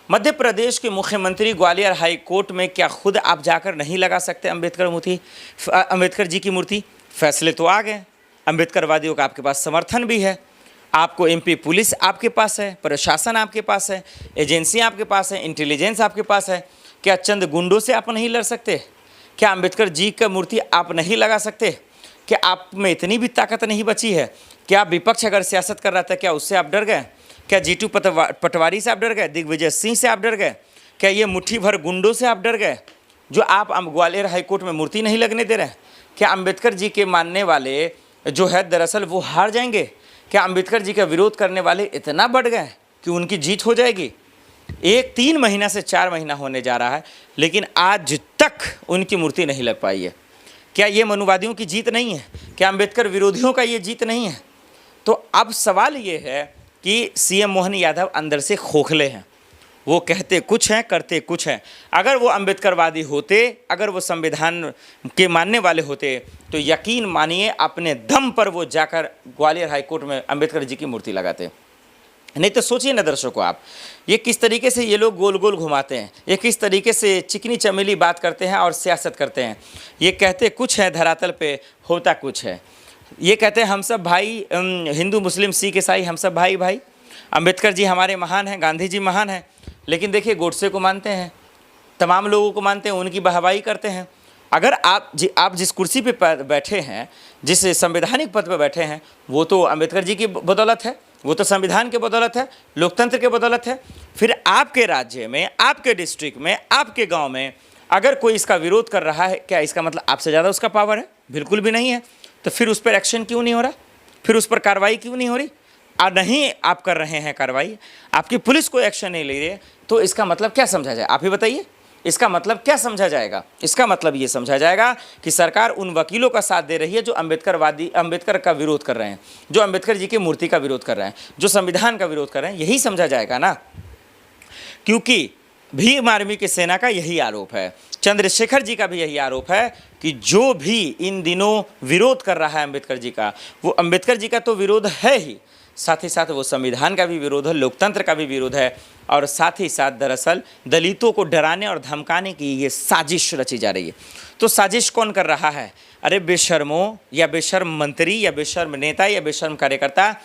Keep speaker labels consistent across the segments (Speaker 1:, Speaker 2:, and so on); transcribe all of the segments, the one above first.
Speaker 1: मध्य प्रदेश के मुख्यमंत्री Gwalior high court में क्या खुद आप जाकर नहीं लगा सकते अंबेडकर जी की मूर्ति? फैसले तो आ गए, अंबेडकरवादियों का आपके पास समर्थन भी है, आपको एमपी पुलिस आपके पास है, प्रशासन आपके पास है, एजेंसियां आपके पास है, इंटेलिजेंस आपके पास है। क्या चंद गुंडों से आप नहीं लड़ सकते? क्या अंबेडकर जी का मूर्ति आप नहीं लगा सकते? क्या आप में इतनी भी ताकत नहीं बची है? क्या विपक्ष अगर सियासत कर रहा था क्या उससे आप डर गए? क्या जीतू पटवारी से आप डर गए? दिग्विजय सिंह से आप डर गए? क्या ये मुट्ठी भर गुंडों से आप डर गए जो आप ग्वालियर हाईकोर्ट में मूर्ति नहीं लगने दे रहे हैं? क्या अंबेडकर जी के मानने वाले जो है दरअसल वो हार जाएंगे? क्या अंबेडकर जी का विरोध करने वाले इतना बढ़ गए कि उनकी जीत हो जाएगी? 3 महीना से 4 महीना होने जा रहा है, लेकिन आज तक उनकी मूर्ति नहीं लग पाई है। क्या ये मनुवादियों की जीत नहीं है? क्या अंबेडकर विरोधियों का ये जीत नहीं है? तो अब सवाल ये है कि सीएम मोहन यादव अंदर से खोखले हैं, वो कहते कुछ हैं करते कुछ हैं। अगर वो अंबेडकरवादी होते, अगर वो संविधान के मानने वाले होते, तो यकीन मानिए अपने दम पर वो जाकर ग्वालियर हाईकोर्ट में अंबेडकर जी की मूर्ति लगाते। नहीं तो सोचिए ना दर्शकों आप, ये किस तरीके से ये लोग गोल गोल घुमाते हैं, ये किस तरीके से चिकनी चमेली बात करते हैं और सियासत करते हैं। ये कहते कुछ है, धरातल पे होता कुछ है। ये कहते हैं हम सब भाई, हिंदू मुस्लिम सिख ईसाई हम सब भाई भाई, अंबेडकर जी हमारे महान हैं, गांधी जी महान हैं। लेकिन देखिए गोडसे को मानते हैं, तमाम लोगों को मानते हैं, उनकी वाहवाही करते हैं। अगर आप जिस कुर्सी पे बैठे हैं, जिस संवैधानिक पद पर बैठे हैं, वो तो अंबेडकर जी की बदौलत है, वो तो संविधान के बदौलत है, लोकतंत्र के बदौलत है। फिर आपके राज्य में, आपके डिस्ट्रिक्ट में, आपके गांव में अगर कोई इसका विरोध कर रहा है, क्या इसका मतलब आपसे ज़्यादा उसका पावर है? बिल्कुल भी नहीं है। तो फिर उस पर एक्शन क्यों नहीं हो रहा? फिर उस पर कार्रवाई क्यों नहीं हो रही? और नहीं आप कर रहे हैं कार्रवाई, आपकी पुलिस कोई एक्शन नहीं ले रही है, तो इसका मतलब क्या समझा जाए? आप ही बताइए, इसका मतलब क्या समझा जाएगा? इसका मतलब ये समझा जाएगा कि सरकार उन वकीलों का साथ दे रही है जो अंबेडकर का विरोध कर रहे हैं, जो अंबेडकर जी की मूर्ति का विरोध कर रहे हैं, जो संविधान का विरोध कर रहे हैं। यही समझा जाएगा ना, क्योंकि भीम आर्मी की सेना का यही आरोप है, चंद्रशेखर जी का भी यही आरोप है कि जो भी इन दिनों विरोध कर रहा है अंबेडकर जी का, वो अंबेडकर जी का तो विरोध है ही, साथ ही साथ वो संविधान का भी विरोध है, लोकतंत्र का भी विरोध है, और साथ ही साथ दरअसल दलितों को डराने और धमकाने की ये साजिश रची जा रही है। तो साजिश कौन कर रहा है? अरे बेशर्मों, या बेशर्म मंत्री, या बेशर्म नेता, या बेशर्म कार्यकर्ता,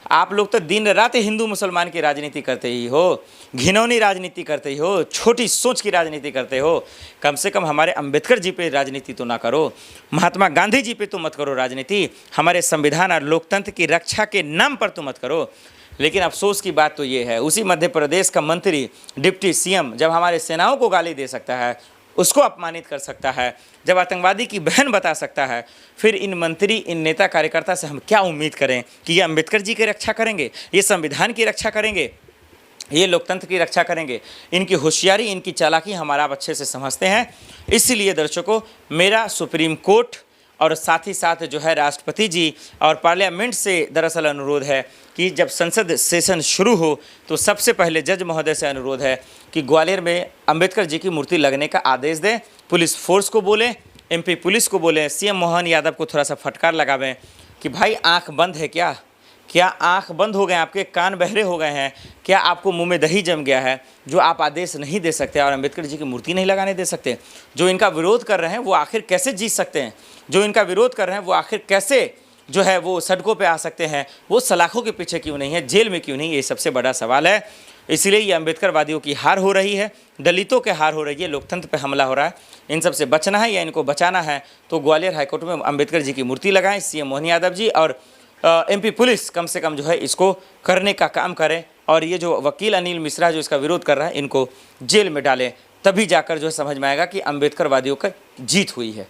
Speaker 1: आप लोग तो दिन रात हिंदू मुसलमान की राजनीति करते ही हो, घिनौनी राजनीति करते ही हो, छोटी सोच की राजनीति करते हो। कम से कम हमारे अंबेडकर जी पे राजनीति तो ना करो, महात्मा गांधी जी पे तो मत करो राजनीति, हमारे संविधान और लोकतंत्र की रक्षा के नाम पर तो मत करो। लेकिन अफसोस की बात तो ये है, उसी मध्य प्रदेश का मंत्री, डिप्टी सीएम जब हमारे सेनाओं को गाली दे सकता है, उसको अपमानित कर सकता है, जब आतंकवादी की बहन बता सकता है, फिर इन मंत्री, इन नेता कार्यकर्ता से हम क्या उम्मीद करें कि ये अंबेडकर जी की रक्षा करेंगे, ये संविधान की रक्षा करेंगे, ये लोकतंत्र की रक्षा करेंगे? इनकी होशियारी, इनकी चालाकी हमारा आप अच्छे से समझते हैं। इसलिए दर्शकों, मेरा सुप्रीम कोर्ट और साथ ही साथ जो है राष्ट्रपति जी और पार्लियामेंट से दरअसल अनुरोध है कि जब संसद सेशन शुरू हो तो सबसे पहले जज महोदय से अनुरोध है कि ग्वालियर में अंबेडकर जी की मूर्ति लगने का आदेश दें, पुलिस फोर्स को बोलें, एमपी पुलिस को बोलें, सीएम मोहन यादव को थोड़ा सा फटकार लगावें कि भाई आंख बंद है क्या? क्या आंख बंद हो गए, आपके कान बहरे हो गए हैं? क्या आपको मुंह में दही जम गया है जो आप आदेश नहीं दे सकते और अंबेडकर जी की मूर्ति नहीं लगाने दे सकते? जो इनका विरोध कर रहे हैं वो आखिर कैसे जीत सकते हैं? जो इनका विरोध कर रहे हैं वो आखिर कैसे जो है वो सड़कों पे आ सकते हैं? वो सलाखों के पीछे क्यों नहीं है, जेल में क्यों नहीं? ये सबसे बड़ा सवाल है। इसलिए ये अंबेडकरवादियों की हार हो रही है, दलितों के हार हो रही है, लोकतंत्र पे हमला हो रहा है। इन सब से बचना है या इनको बचाना है तो ग्वालियर हाईकोर्ट में अंबेडकर जी की मूर्ति लगाएं, सीएम मोहन यादव जी और एमपी पुलिस कम से कम जो है इसको करने का काम करें, और ये जो वकील अनिल मिश्रा जो इसका विरोध कर रहा है, इनको जेल में डालें। तभी जाकर जो है समझ में आएगा कि अंबेडकरवादियों की जीत हुई है।